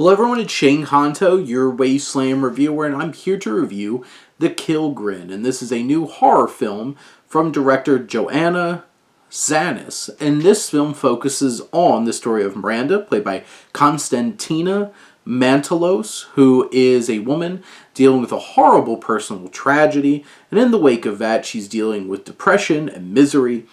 Hello everyone, it's Shane Kanto, your Wasteland reviewer, and I'm here to review The Killgrin, and this is a new horror film from director Joanna Zanis, and this film focuses on the story of Miranda, played by Konstantina Mantalos, who is a woman dealing with a horrible personal tragedy, and in the wake of that, she's dealing with depression and misery,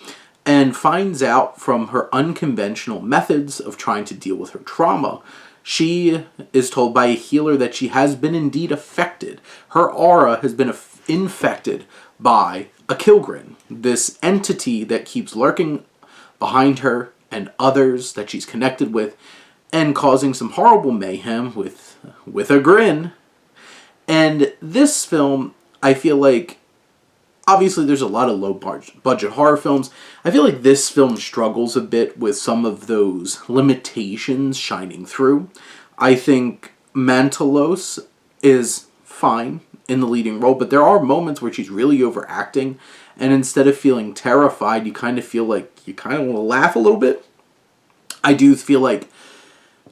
and finds out from her unconventional methods of trying to deal with her trauma. She is told by a healer that she has been indeed affected. Her aura has been infected by a Killgrin, this entity that keeps lurking behind her and others that she's connected with, and causing some horrible mayhem with a grin. And this film, I feel like, obviously there's a lot of low-budget horror films. I feel like this film struggles a bit with some of those limitations shining through. I think Mantalos is fine in the leading role, but there are moments where she's really overacting, and instead of feeling terrified, you kind of feel like you kind of want to laugh a little bit. I do feel like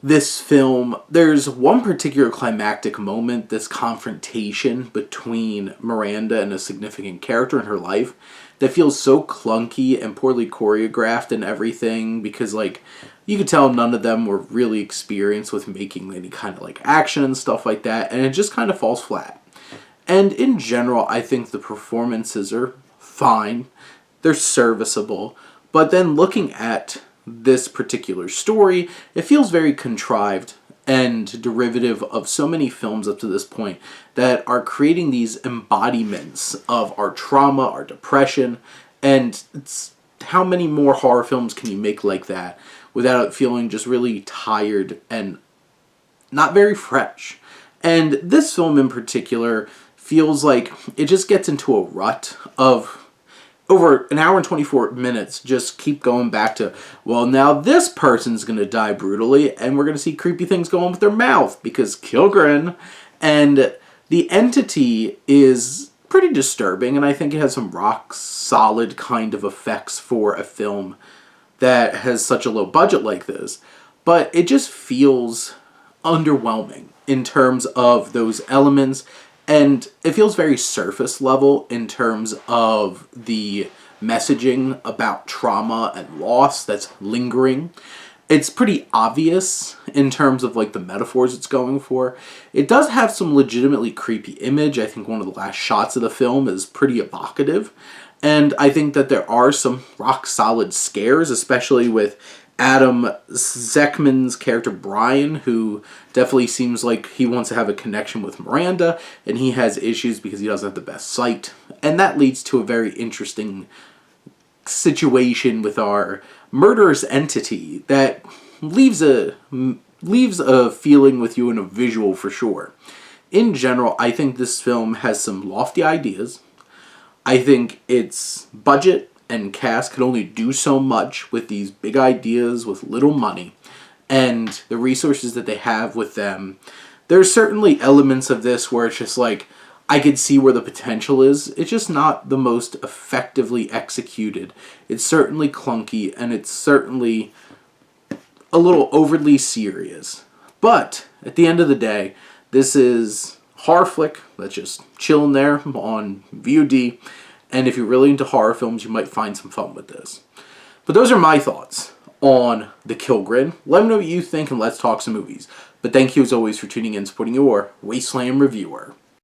this film, there's one particular climactic moment, this confrontation between Miranda and a significant character in her life, that feels so clunky and poorly choreographed and everything, because, like, you could tell none of them were really experienced with making any kind of, like, action and stuff like that, and it just kind of falls flat. And in general, I think the performances are fine. They're serviceable. But then looking at this particular story, it feels very contrived and derivative of so many films up to this point that are creating these embodiments of our trauma, our depression, and how many more horror films can you make like that without it feeling just really tired and not very fresh? And this film in particular feels like it just gets into a rut of over an hour and 24 minutes, just keep going back to, well, now this person's going to die brutally, and we're going to see creepy things go on with their mouth, because Killgrin, and the entity is pretty disturbing, and I think it has some rock-solid kind of effects for a film that has such a low budget like this, but it just feels underwhelming in terms of those elements. And it feels very surface level in terms of the messaging about trauma and loss that's lingering. It's pretty obvious in terms of, like, the metaphors it's going for. It does have some legitimately creepy image. I think one of the last shots of the film is pretty evocative. And I think that there are some rock-solid scares, especially with Adam Zekman's character Brian, who definitely seems like he wants to have a connection with Miranda, and he has issues because he doesn't have the best sight. And that leads to a very interesting situation with our murderous entity that leaves a feeling with you in a visual for sure. In general, I think this film has some lofty ideas. I think its budget and cast could only do so much with these big ideas with little money and the resources that they have with them. There's certainly elements of this where it's just like, I could see where the potential is. It's just not the most effectively executed. It's certainly clunky, and it's certainly a little overly serious. But at the end of the day, this is horror flick that's just chilling there on VOD. And if you're really into horror films, you might find some fun with this. But those are my thoughts on The Killgrin. Let me know what you think, and let's talk some movies. But thank you as always for tuning in and supporting your Wasteland reviewer.